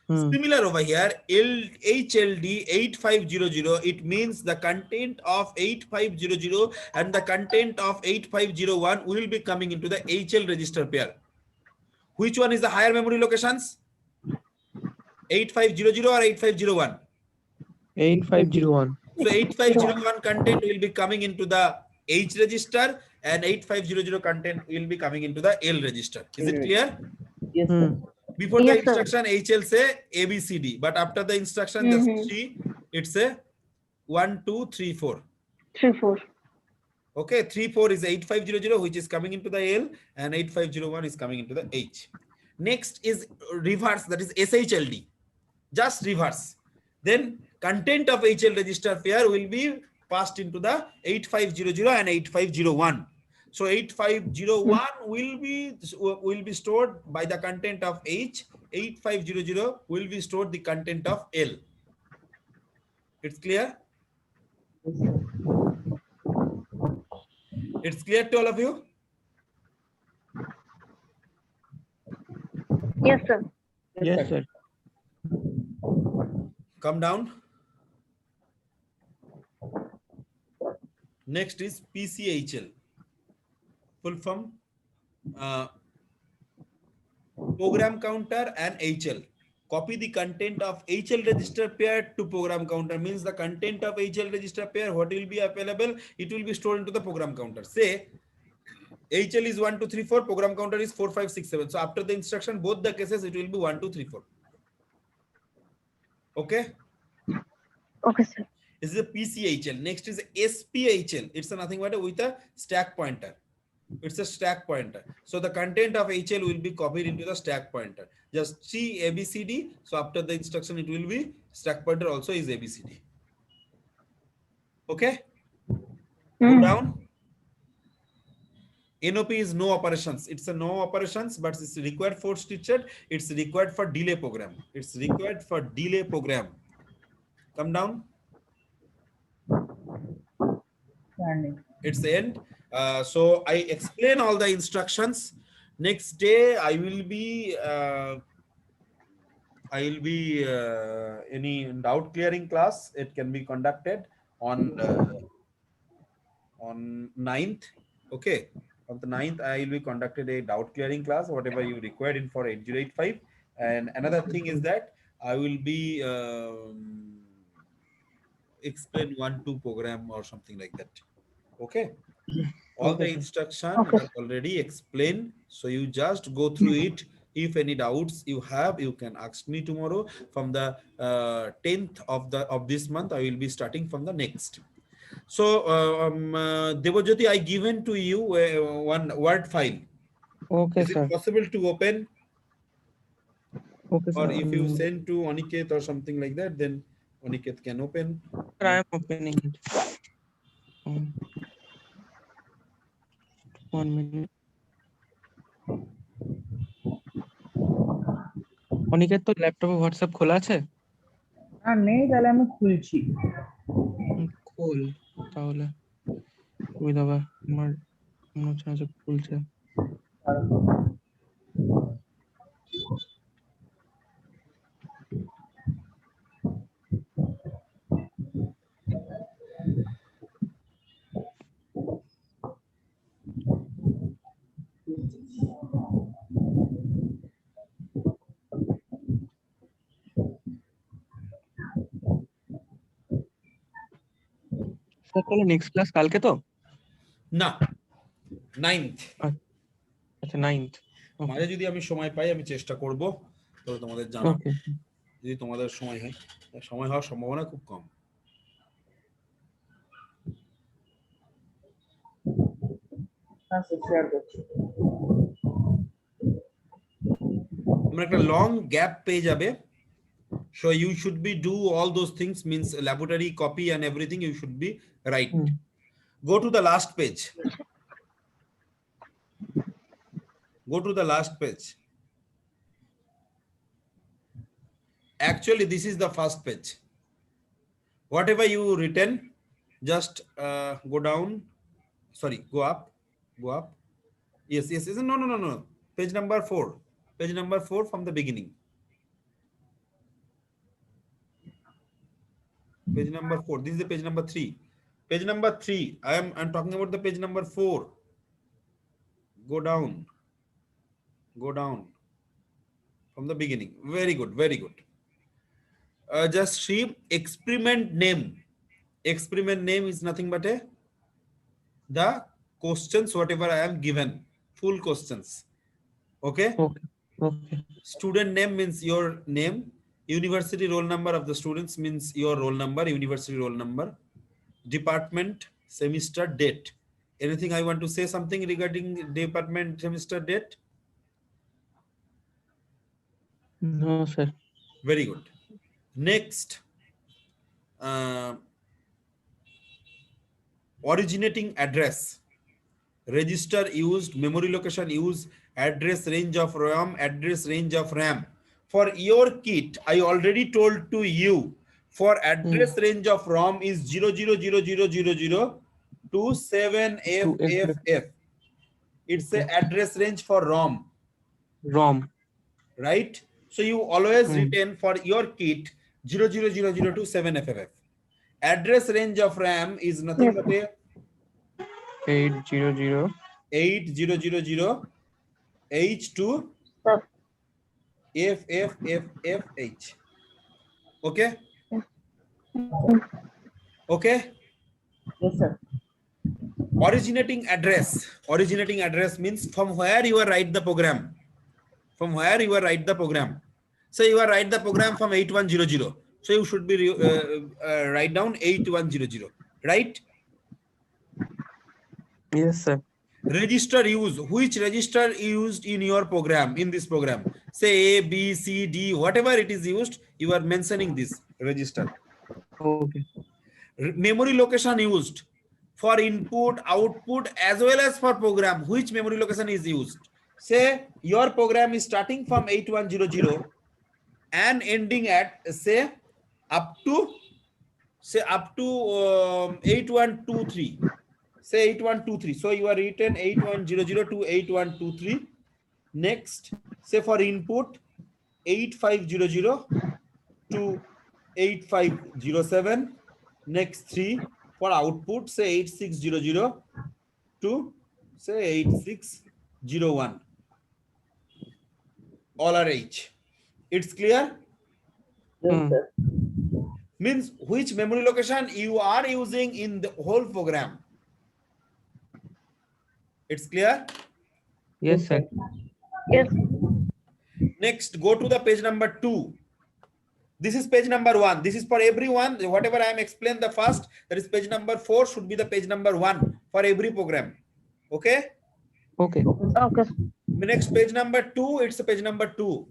Hmm. Similar over here, HLD 8500, it means the content of 8500 and the content of 8501 will be coming into the HL register pair. Which one is the higher memory locations? 8500 or 8501? 8501. So 8501 content will be coming into the H register and 8500 content will be coming into the L register. Is it clear? Yes, Hmm. sir. Before Yes, the sir. instruction HL say ABCD, but after the instruction just see it's a 1, 2, 3, 4. 3, 4. Okay, 3, 4 is 8500 which is coming into the L and 8501 is coming into the H. Next is reverse, that is SHLD. Just reverse. Then content of HL register pair will be passed into the 8500 and 8501. So 8501 will be stored by the content of H. 8500 will be stored the content of L. It's clear? It's clear to all of you? Yes, sir. Yes, sir. Come down. Next is PCHL. Full form program counter and HL. Copy the content of HL register pair to program counter, means the content of HL register pair, what will be available, it will be stored into the program counter. Say HL is 1, 2, 3, 4, program counter is 4, 5, 6, 7. So after the instruction, both the cases it will be 1, 2, 3, 4. Okay. Okay, sir. This is a PCHL. Next is SPHL. It's nothing but with a stack pointer. It's a stack pointer. So the content of HL will be copied into the stack pointer. Just see ABCD. So after the instruction, it will be stack pointer also is ABCD. Okay. Go down. NOP is no operations. It's a no operations, but it's required for stitched. It's required for delay program. It's required for delay program. Come down. It's the end. So I explain all the instructions. Next day I will be any doubt clearing class. It can be conducted on 9th. Okay, on the 9th I will be conducted a doubt clearing class, whatever you required in for 8085. And another thing is that I will be explain 1-2 program or something like that. Okay. All the instruction are already explained, so you just go through it. If any doubts you have, you can ask me tomorrow. From the 10th of this month, I will be starting from the next. So Devajyoti, I given to you one Word file. Okay, Is sir. it possible to open? Okay, Or sir. if you send to Aniket or something like that, then Aniket can open. Sir, I am opening it. 1 minute. Aniket তো ল্যাপটপে WhatsApp খোলা আছে? না নেই, তাহলে আমি খুলছি। খোল তাহলে সুবিধা হবে। আমার মনে হচ্ছে না যে খুলছে। স্যার তাহলে নেক্সট ক্লাস কালকে তো? না, 9th। আচ্ছা 9th। মাঝে যদি আমি সময় পাই আমি চেষ্টা করব, তবে তোমাদের জানাবো। ওকে। যদি তোমাদের সময় হয়, সময় হওয়ার সম্ভাবনা খুব কম। আমরা একটা লং গ্যাপ পেয়ে যাবে। So you should be do all those things, means laboratory copy and everything you should be right. Go to the last page. Go to the last page. Actually, this is the first page. Whatever you written, just go down. Sorry, go up. Go up. Yes, yes, yes. No, no, no, no. Page number 4. Page number 4 from the beginning. Page number 4. This is the page number 3. Page number 3. I'm talking about the page number 4. Go down. Go down. From the beginning. Very good. Very good. Just see experiment name. Experiment name is nothing but the questions whatever I am given. Full questions. Okay. Okay. Okay. Student name means your name. University roll number of the students means your roll number, university roll number. Department, semester, date. Anything I want to say something regarding department, semester, date? No, sir. Very good. Next, originating address. Register used, memory location used, address range of RAM, address range of RAM. For your kit, I already told to you, for address range of ROM is 000000 to 7FFF. It's a address range for ROM, ROM. right? So you always retain for your kit 0000 to 7FFF. Address range of RAM is nothing but a 800. 8000 H to Sir. FFFFH. Okay? Okay? Yes, sir. Originating address. Originating address means from where you are write the program. From where you are write the program. So you are write the program from 8100. So you should be write down 8100. Right? Yes, sir. Register use. Which register used in your program, in this program? Say A, B, C, D, whatever it is used, you are mentioning this register. Okay. Memory location used for input, output, as well as for program. Which memory location is used? Say your program is starting from 8100 and ending at say up to 8123. Say 8123. So you are written 8100 to 8123. Next, say for input 8500 to 8507. Next 3 for output, say 8600 to say 8601. All are H. It's clear? Yes, sir. Means which memory location you are using in the whole program. It's clear? Yes, sir. Yes. Next, go to the page number 2. This is page number 1. This is for everyone. Whatever I am explained the first, that is page number 4 should be the page number 1 for every program. Okay? Okay. Okay. Next page number 2, it's a page number 2.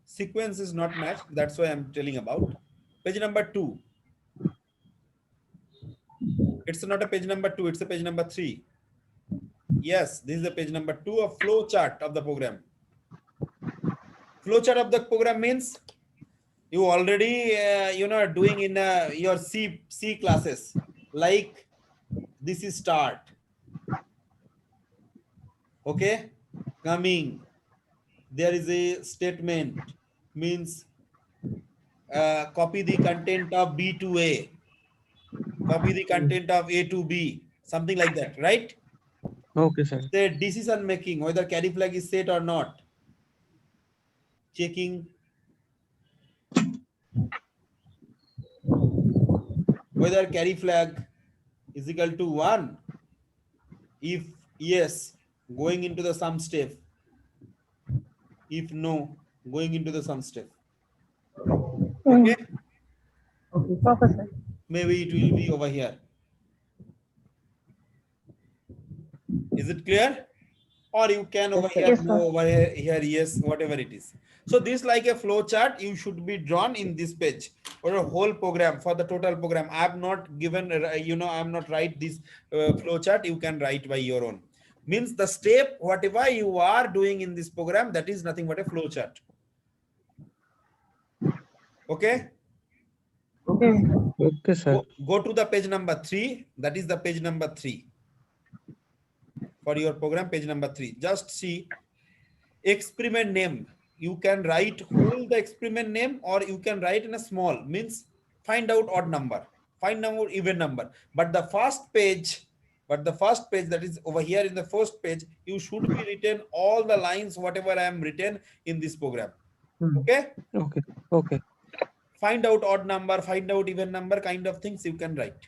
Sequence is not matched. That's why I'm telling about. Page number 2. It's not a page number 2, it's a page number 3. Yes, this is the page number 2 of flow chart of the program. Flow chart of the program means you already doing in your C classes. Like this is start. Okay, coming. There is a statement means copy the content of B to A. Copy the content of A to B. Something like that, right? Okay, sir. The decision making, whether carry flag is set or not. Checking whether carry flag is equal to 1. If yes, going into the sum step. If no, going into the sum step. Okay? Okay, sir. Maybe it will be over here. Is it clear? Or you can over here, Yes, sir. go over here, yes, whatever it is. So this like a flow chart, you should be drawn in this page for a whole program, for the total program. I have not given, I am not write this flow chart. You can write by your own. Means the step, whatever you are doing in this program, that is nothing but a flow chart. Okay, Okay, sir. go to the page number 3. That is the page number 3 for your program. Page number 3, just see experiment name. You can write whole the experiment name, or you can write in a small, means find out odd number, find out even number. But the first page, that is over here in the first page, you should be written all the lines whatever I am written in this program. Hmm. Okay, Okay. Okay. find out odd number, find out even number, kind of things you can write.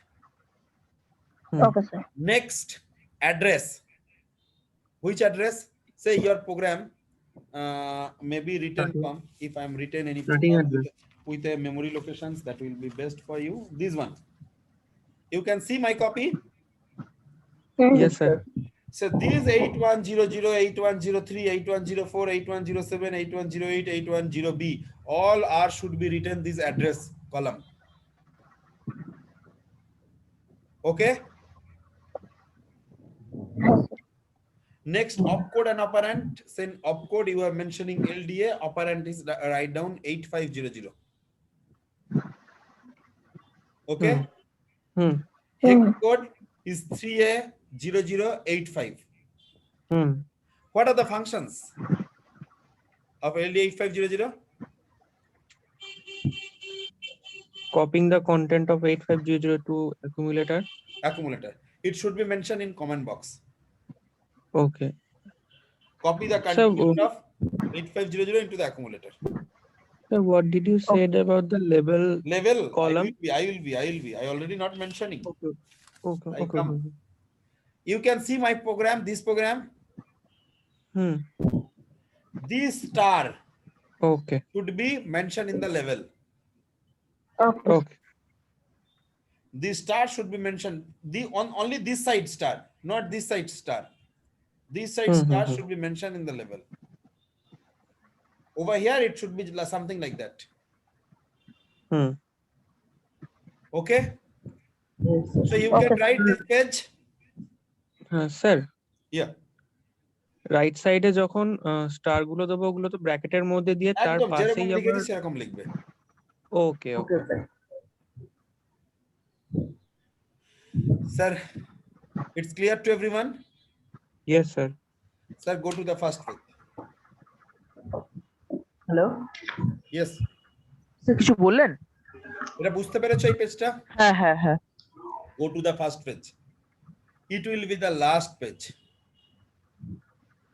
Okay, sir. Next, address. Which address? Say your program maybe written Starting- from, if I am written any starting program address. with a memory locations, that will be best for you. This one, you can see my copy. Yes, sir. So these 8100, 8103, 8104, 8107, 8108, 810b, all are should be written this address column. Okay, next, opcode and operand. Then opcode, you are mentioning LDA, operand is write down 8500. Okay, Hmm. hex code is 3A0085. Hmm. What are the functions of LDA 8500? Copying the content of 8500 to accumulator. Accumulator. It should be mentioned in comment box. Okay. Copy the So, content of 8500 into the accumulator. so what did you say about the label Level, column? I will be. I already not mentioning. Okay. Okay. I Okay. come. You can see my program, this program. Hmm. This star Okay. should be mentioned in the level. Okay. Okay. This star should be mentioned on only this side star, not this side star. This side star should be mentioned in the level. Over here it should be something like that. Hmm. Okay, so you Okay. can write this page. Sir, Yeah, right সাইডে যখন star গুলো দেবো ওগুলো তো ব্র্যাকেটের মধ্যে দিয়ে তার একদম যেরকম পাশেই আবার লিখেছি সেরকম লিখবে। ওকে ওকে Sir, it's clear to everyone? Yes sir Sir, go to the first page. Hello Yes, sir কিছু বললেন? এটা বুঝতে পেরেছো এই পেজটা? হ্যাঁ হ্যাঁ হ্যাঁ Go to the first page. It will be the last page.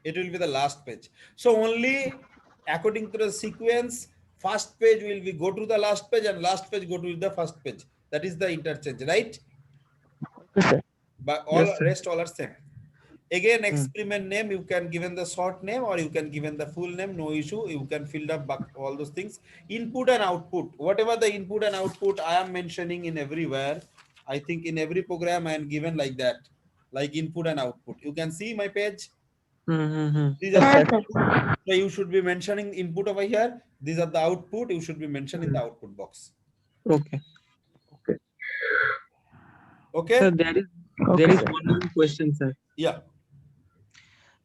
It will be the last page. So only according to the sequence, first page will be go to the last page and last page go to the first page. That is the interchange, right? Sir But all Yes, sir. rest all are same. Again, experiment name, you can given the short name or you can given the full name, no issue. You can fill up all those things. Input and output, whatever the input and output I am mentioning in everywhere. I think in every program I am given like that, like input and output. You can see my page. These are Yes, the sir. input. So you should be mentioning input over here. These are the output. You should be mentioning in the output box. Okay Okay? Sir there is one more question sir. Yeah.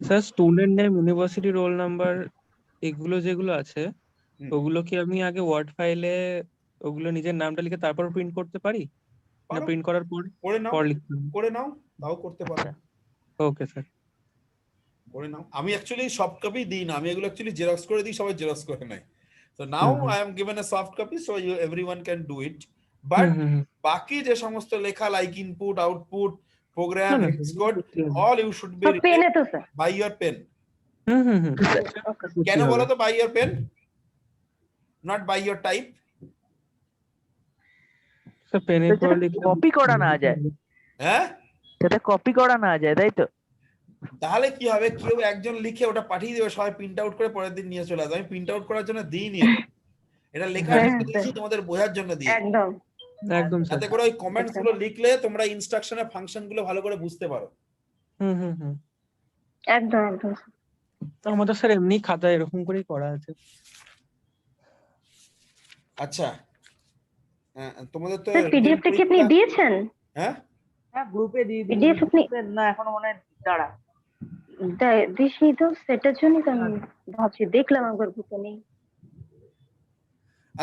Sir student name, university roll number এগুলো যেগুলো আছে ওগুলো কি আমি আগে word ফাইলে ওগুলো নিজের নামটা লিখে তারপর প্রিন্ট করতে পারি, না পারো। প্রিন্ট করার পর করে নাও, পর লিখতে হবে? করে নাও, তাও করতে পারো। ওকে স্যার করে নাও। আমি অ্যাকচুয়ালি সফট কপি দিই না, আমি এগুলো অ্যাকচুয়ালি জেরক্স করে দিই, সবাই জেরক্স করে নেয়। So now I am given a soft copy, so everyone can do it. But বাকি যে সমস্ত লেখা like input, output, program, hex code, all you should be পেনে written তো sir. by your pen. Okay. কেন বলো তো by your pen? Not by your type. Sir পেনের পর লিখলে কপি করা না যায়, হ্যাঁ? সেটা কপি করা না যায়, তাই তো? তাহলে কি হবে, কেউ একজন লিখে ওটা পাঠিয়ে দেবে, সবাই প্রিন্ট আউট করে পরের দিন নিয়ে চলে আসবে। আমি প্রিন্ট আউট করার জন্য দিইনি এটা লেখার জন্য দিয়েছি, তোমাদের বোঝার জন্য দিই। একদম একদম স্যার যাতে করে ওই কমেন্টস গুলো লিখলে তোমরা ইনস্ট্রাকশনের ফাংশন গুলো ভালো করে বুঝতে পারো। একদম একদম আমাদের স্যার এমনি খাতা এরকম করেই করা আছে। আচ্ছা, তোমাদের তো পিডিএফ টা কি আপনি দিয়েছেন? হ্যাঁ হ্যাঁ গ্রুপে দিয়ে PDF আপনি না এখনো মনে হয় দাঁড়া দিসনি তো, সেটার জন্য তো আমি ভাবছি, দেখলাম একবার গ্রুপে নেই।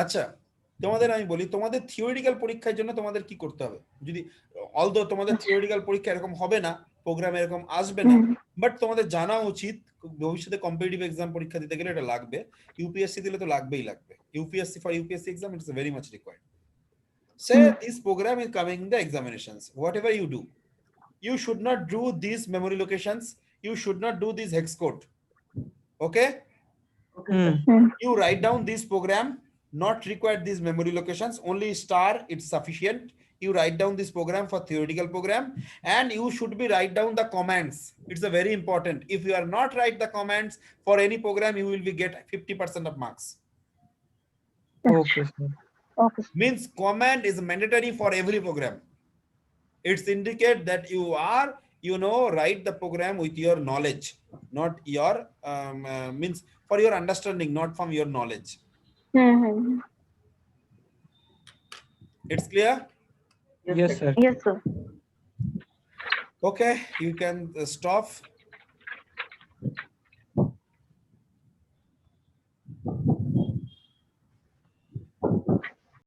আচ্ছা, তোমাদের আমি বলি তোমাদের থিওরিটিক্যাল পরীক্ষার জন্য তোমাদের কি করতে হবে, যদি অলদো তোমাদের থিওরিটিক্যাল পরীক্ষা এরকম হবে না, প্রোগ্রাম এরকম আসবে না, বাট তোমাদের জানা উচিত ভবিষ্যতে কম্পিটিটিভ এক্সাম পরীক্ষা দিতে গেলে এটা লাগবে, ইউপিএসসি দিলে তো লাগবেই লাগবে, UPSC for UPSC exam it's very much required. Say this program is coming in the examinations, whatever you do, you should not do these memory locations, you should not do this hex code, okay? You write down this program, not require these memory locations, only star, it's sufficient. You write down this program for theoretical program, and you should be write down the commands. It's a very important. If you are not write the commands for any program, you will be get 50% of marks. Okay, sir. Okay. Means command is mandatory for every program. It's indicate that you are, you know, write the program with your knowledge, not your means for your understanding, not from your knowledge. It's clear? Yes, sir. Yes, sir. Okay, you can stop.